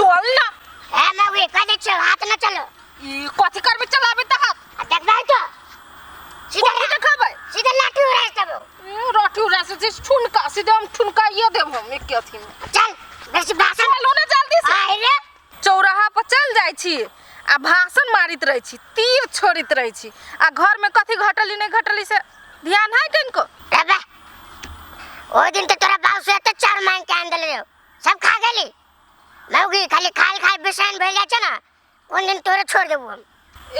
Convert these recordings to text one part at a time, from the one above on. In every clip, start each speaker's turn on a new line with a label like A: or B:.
A: चल ना
B: है मैं वे कदे चल हाथ न चलो
A: ई कथि करबे चलाबे त हाथ
B: देख भाई तो सीधा
A: देखाबे
B: सीधा लाठी उड़ा तब
A: रोटी उड़ा से ठुनका सीधे हम ठुनका ये देब हम एक अथी में
B: चल बेसी भाषण
A: चलो ना जल्दी से
B: आइ रे
A: चौराहा पर चल जाय छी आ भाषण मारित रही छी तीर छोड़ित रही छी आ घर में कथि घटली नहीं घटली से ध्यान है तनको
B: रे ओ दिन तो तोरा बाऊ से तो चार मांग के आंदल रे सब खा गेली मौगी खाली खाल बेसन भेल जाय छ ना उन दिन तोरे छोड़ देबो हम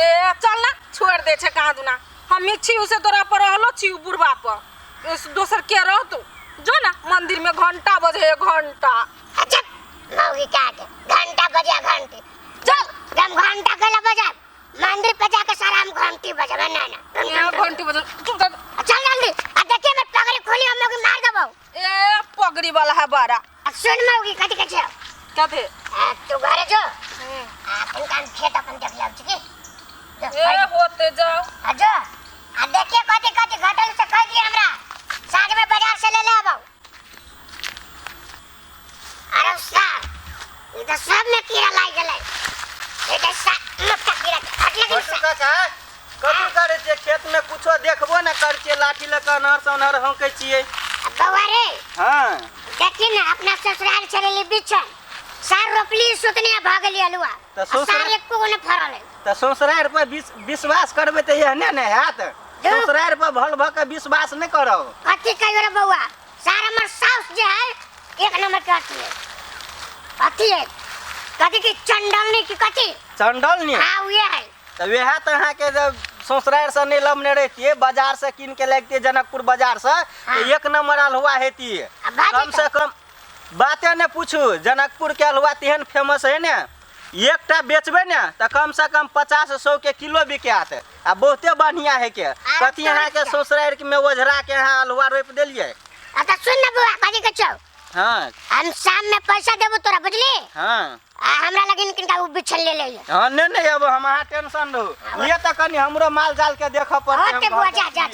A: ए चल ना छोड़ दे छे कहां दुना हम छी उसे तोरा पर रहलो छी बुढ़वा पर दोसर के रह तू जो ना मंदिर में घंटा बजे घंटा
B: अच्छा मौगी काट घंटा बजा घंटी चल हम घंटा केला बजा मंदिर पे जाके सलाम घंटी बजावे ना ना
A: घंटी बजे
B: चल जल्दी आ देखिए मैं पगड़ी खोली हम लोग मार देबो
A: ए पगड़ी वाला है बारा
B: सुन मौगी कथि के छे
A: कथे
B: तू घरे जो अपन कान खेत अपन देख लाउ छी
A: ए होते जाओ
B: आजो आ देखिए कथि कथि घटल से कह दिए हमरा साँझ में बाजार से ले आबो अरे साहब इधर सब में कीड़ा लाग गेलै इधर सब मक्का कीड़ा हट लगी
C: काका कथि करे छे खेत में कुछो देखबो न कर छे लाठी ल के नहर सोनहर हंकै छिए
B: बउआ रे
C: हां
B: देखी ना अपना ससुराल चलेली बिछन सार रोपली सुतनिया भागली अलुआ
C: त ससुराल
B: एक को न फरल
C: त ससुराल पर विश्वास करबे त एहने न हैत ससुराल पर भल भ के विश्वास न करो
B: कथि कहियो रे बउआ सार हमर सास जे है एक नंबर के अथी है कथि की चंडलनी की कथि
C: चंडलनी
B: हां उहे है
C: त वेहा त अहाँ के ससुराल से नहीं लमने रहती बाजार से किन के लगती जनकपुर बाजार से एक नंबर अलहुआ हेती कम से कम बातें ने पूछू जनकपुर के अलहुआ तेहन फेमस है ने एकटा बेचबे ने त कम से कम 50-100 के किलो बिकात आ बहुते बढ़िया है के कथि यहाँ के ससुराल में ओझरा के यहाँ अलहुआ रोप देलिए
B: अच्छा सुन ना बुआ कथि के छौ
C: हां
B: हम शाम में पैसा देबो तोरा बुझली
C: हां
B: हमरा लगिन किनका उ बिछल ले ले
C: हां नहीं अब हम अहाँ टेंशन रहू ये त कनी हमरो माल जाल के देख पड़ते
B: हम बुआ जा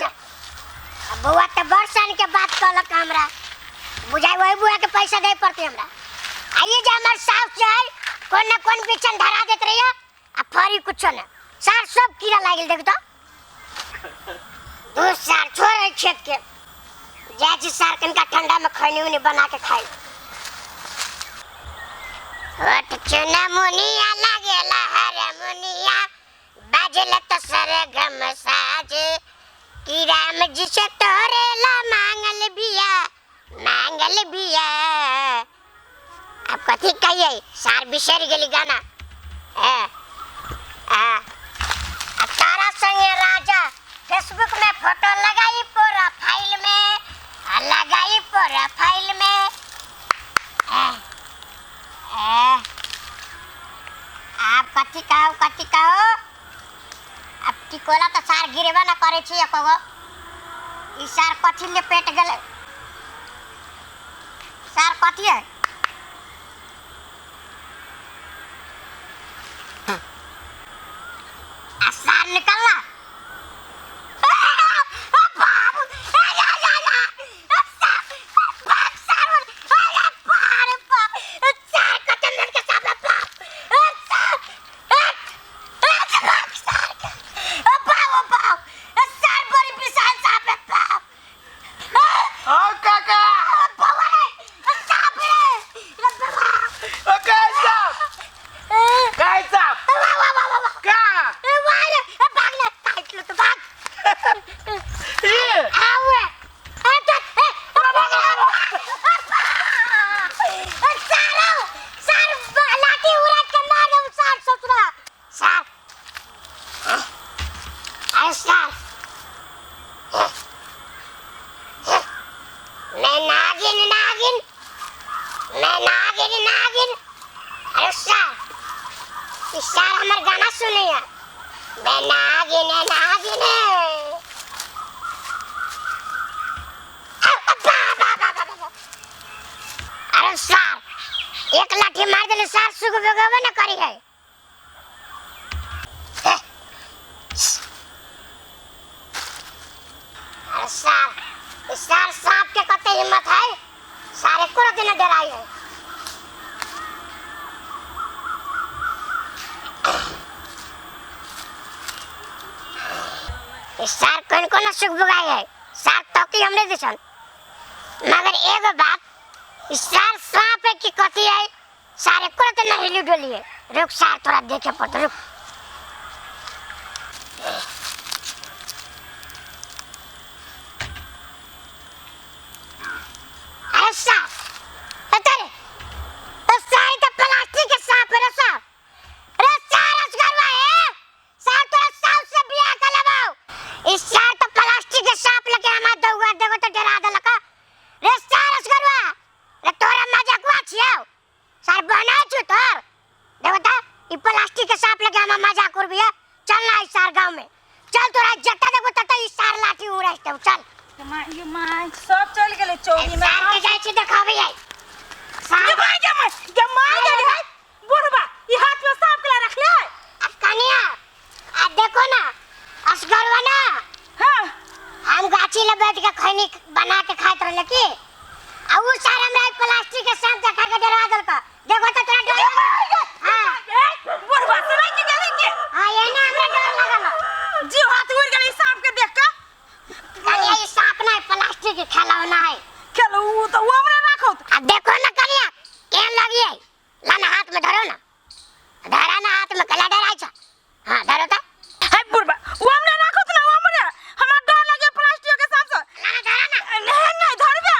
B: बुआ त बरसन के बात कहलक हमरा बुझाई वही बुआ के पैसा दे पड़ते हमरा आइए जे हमर साफ जाय कोन न कोन बिछन धरा देत रहिया आ फरी कुछ न सार सब कीड़ा लागल देख तो दो सार छोड़ खेत के जाजी सार कनका ठंडा में खैनी उनी बना के खाई हट चना मुनिया लागेला हर मुनिया बाजल त सरगम साज की राम जी से तोरेला मांगल बिया अब कथि कहिए सार बिसर गेली गाना अब तारा संगे राजा फेसबुक में फोटो लगाई प्रोफाइल में आप कथि कहो अब टिकोला तो सार गिरेबा न करे छी एको ई सार कथि ले पेट गेले सार कथि है सार निकलना नागिन अरे सार हमर गाना सुनिए मैं नागिन अरे सार एक लाठी मार देले सार सुग बेगवे न करी है अरे सार सांप के कते हिम्मत है सारे को दिन डराई है इस सार कौन सुख बुगाई है सार तो की हमने दिसन मगर एगो बात इस सार सांप है कि कथी है सारे को तो नहीं हिली डोली है रुक सार थोड़ा देखे पड़ रुक ऐसा पता है तो सारे तो प्लास्टिक के सांप है सार रे सार असगरवा है सार तो साल से बियाह कर लगाओ इस सार तो प्लास्टिक के सांप लेके हमार दौगा देखो तो डरा दे लका रे सार असगरवा रे तोरा मजाकवा छियो सार बना छु तोर देखो तो ई प्लास्टिक के सांप लेके हमार मजाक कर बिया चल ना इस सार गांव में चल तोरा जट्टा देखो तत इस सार लाठी उड़ाइते चल
A: ये मां सब चल गेले चौरी में
B: सार के जाय छी देखाबी है
A: ये मां गेले है बुढ़वा ई हाथ में सांप के रख ले
B: कनिया आ देखो ना असगरवा ना
A: हां
B: हम गाछी ले बैठ के खैनी बना के खात रहले की आ उ सारा हमरा प्लास्टिक के सांप देखा के डरा देल का देखो तो तोरा डर हां
A: बुढ़वा समय की गेले के
B: हां ये ना हमरा डर लगल
A: जी हाथ उड़ गेले सांप के देख के
B: कनिया ई सांप ना प्लास्टिक के खिलौना है
A: चलो वो तो वो हमने रखो
B: आ देखो ना कनिया केन लगी है लाना हाथ में धरो ना धरा ना हाथ में कला डराई छ हां धरो तो
A: है बुढ़वा वो हमने रखो ना वो हमने हमरा डर लगे प्लास्टिक के सांप से
B: लाना धरा ना
A: नहीं धरबे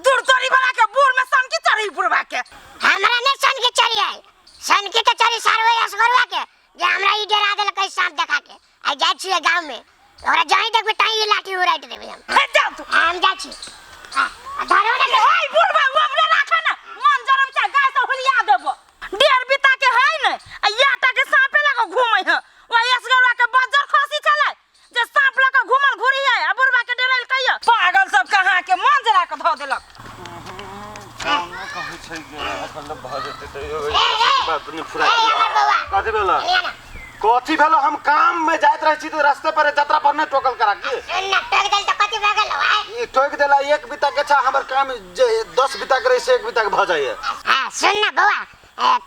B: दूरतोरी
A: वाला के बूढ़ में सन की चढ़ी बुढ़वा के
B: हमरा ने सन के चढ़ी है सन के चढ़ी सारवे असगरवा के जे हमरा ई डरा देल कई सांप देखा के आ जाय छी गांव में ओकरा जही देखबे ताई लाठी उड़ाइट देबे हम
A: जाओ तू
B: हम जाय छी हां धरो ना
A: ओए बुढ़वा वो हमने रखा ना मन जरम छ गाय से हुलिया देबो डेर बिता के है न आ याटा के सांपे लगा घूमै है ओ असगरवा के बजर खसी चले जे सांप लगा घूमल घुरी है आ बुढ़वा के डरल कहियो पागल सब कहां के मन जरा के ध देलक
D: कहै छै के अखन भ जेते त बात नहीं फुरा कथि भेला कथि भेलो हम काम में जाइत रहै छी तो रास्ते पर यात्रा पर नहीं टोकल करा के
B: ना टोक देल त कथि भ गेल भाई
D: ई टोक देला एक बिता के छ हमर काम जे 10 बिता करे से 1 बिता के भ जाय
B: हां सुन ना बउआ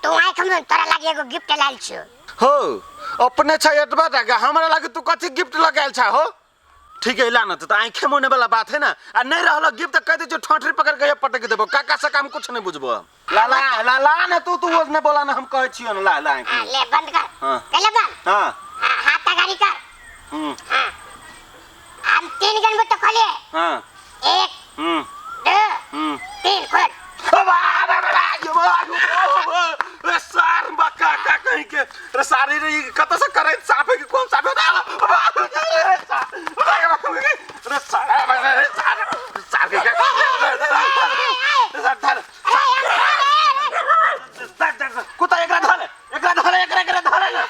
B: तू आइ खम तोरा लागि एगो गिफ्ट लाइल छियो
D: हो अपने छ एतबा टाका हमरा लागि तू कथि गिफ्ट लगायल छ हो ठीक है लाना तो आंखें मुने वाला बात है ना आ नहीं रहल गिफ्ट कह दे जो ठोठरी पकड़ के पटक देबो काका से काम कुछ नहीं बुझबो लाला लाला ना तू वो ने बोला ना हम कहै छियो ना ला
B: हां ले बंद कर
D: हां
B: ले बंद
D: हां
B: हाथ गाड़ी कर हां हम 3 गन तो खोले
D: हां
B: 1 2 3 खोल
D: सार बका का कहीं के रे सारी रे कत से करे साफे की कौन साफे रे सार के कुत्ता एकरा धरे ना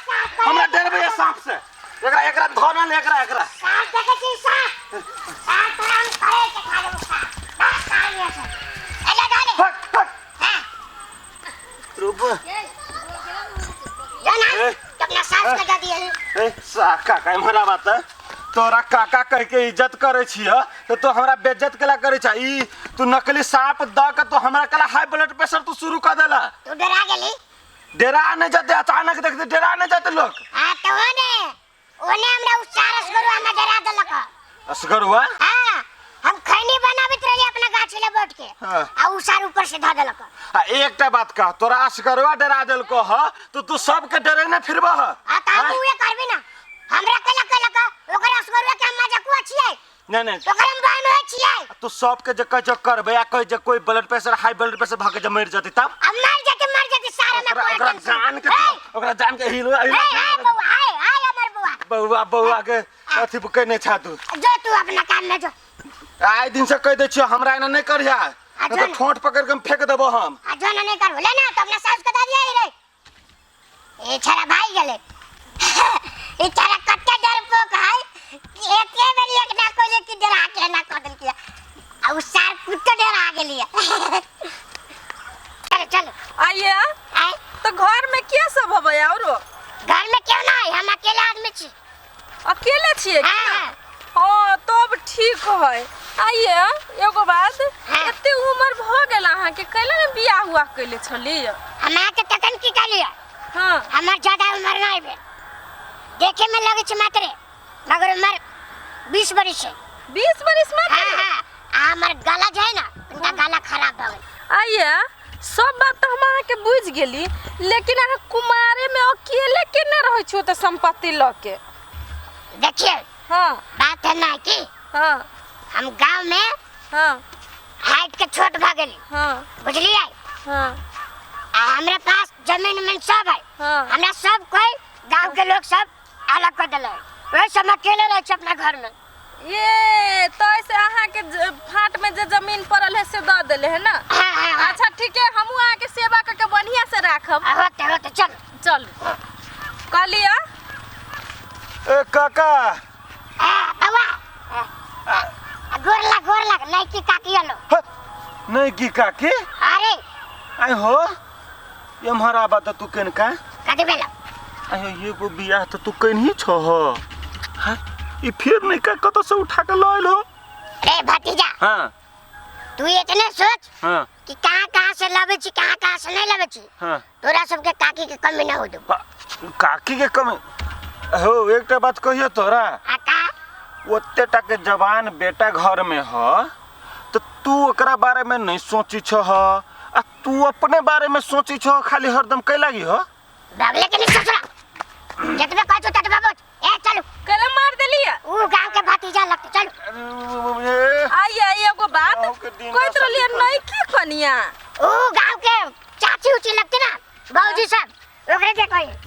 D: हमरा डर बे सांप से एकरा धरना ले एकरा
B: सांप देखे छी सांप तोरा हम करे के खा लेबो सांप ये से एला डाले
D: हट
B: हां
D: रुक
B: जाना अपना सांप लगा दिए
D: ए काका हमरा बात तोरा काका कह के इज्जत करे छिय तो हमरा बेइज्जत केला करे छ ई तू नकली सांप द के तो हमरा कला हाई ब्लड प्रेशर तू शुरू कर देला
B: तू डरा गेली
D: डरा नहीं जाते अचानक देखते डरा नहीं जाते लोग
B: हां तो ओने हमरा उचारस करू हमरा डरा देलक
D: असगर हुआ
B: हां हम खैनी बनावित रही अपना गाछी ले बैठ के आ उसार ऊपर से ध देलक
D: आ एकटा बात कह तोरा असगरवा डरा देल को ह तो तू सब के डरे न फिरबा ह
B: आ त हम उहे करबे ना हमरा कलक ओकर असगरवा के हम मजाकुआ छियै
D: नहीं
B: ओकर हम बाय में छियै
D: तू सब के जक जक करबे या कह जे कोई blood pressure high blood pressure भाग के मर जति तब
B: अब मर जाते सारा में
D: ओकरा जान के हिल
B: हाय बउआ
D: बउआ के अथी के नहीं छा तू
B: जो तू अपना काम में जो
D: आइ दिन से कह दे छियो हमरा एना नहीं करिया तो ठोंठ पकड़ के फेंक देबो हम
B: आ जो नहीं करबो ले ना तो अपना सास के द दिया रे ए छरा भाई गेले ए छरा कट्टा डरपोक है एके बेरी एक ना कोले की डरा के ना कदल किया आ उ सार कुत्ते डरा गेली चलो
A: आइए
B: आए
A: तो घर में क्या सब है औरो
B: घर में क्यों ना है हम अकेले आदमी छी
A: अकेले छिए
B: हां
A: हां तब ठीक है आइए एगो बात
B: हाँ।
A: एते उम्र भ गेल अहाँ के कैला में बियाह हुआ कैले छली
B: हमरा के तकन की कलिया
A: हां
B: हमर ज्यादा उम्र नहीं बे देखे में लगे छ मात्र मगर उम्र 20 बरिस है।
A: 20 बरिस में?
B: हां हां हमर गला जे है ना उनका गला खराब हो गई।
A: आइया सब बात तो हम अहाँ के बुझ गेली, लेकिन अहाँ कुमारे में अकेले केने रहै छो त संपत्ति ल के?
B: देखिए
A: हां
B: बात है ना कि
A: हां
B: हम गांव में
A: हां
B: हाइट के छोट भ गेली।
A: हां
B: बुझलिए?
A: हां
B: हमरा पास जमीन में सब है।
A: हाँ।
B: हमरा सब कोई गांव के लोग सब अलग कर देले। वही सब अकेले रह छ अपना घर में।
A: ये तो ऐसे अहाँ के फाट में जो जमीन पड़ल है से द देले है ना?
B: हां हां
A: अच्छा ठीक है, हमहू अहाँ के सेवा करके बढ़िया से राखब।
B: होते चल
A: चल कहलिया
D: ए काका
B: बाबा गोर लग नहीं की काकी आलो।
D: ह, नहीं की काकी
B: अरे
D: आई हो ये हमारा बात तू केन का
B: कथी भेल?
D: आयो ये को बियाह तो तू केन ही छो हो। हां ई फिर नहीं का कत से उठा के लाइल हो?
B: रे भतीजा
D: हां
B: तू इतने सोच
D: हां
B: कि कहां से लावे छी कहां से नहीं लावे छी।
D: हां
B: तोरा सबके काकी के कमी ना हो दो।
D: काकी के कमी हो? एकटा बात कहियो तोरा,
B: आका
D: ओते टा के जवान बेटा घर में हो तो तू ओकरा बारे में नहीं सोची छ हो, आ तू अपने बारे में सोची छ खाली हरदम कै लागी हो?
B: बगले के नहीं ससुरा जतबे कहै छ ततबे बोल। ए चलो
A: कल मार देलिया
B: ऊ गांव के भतीजा लगते चलो।
A: आइया एगो बात कोई तो लिए नहीं की कनिया
B: ऊ गांव के चाची उची लगते ना भौजी सब ओकरे के कही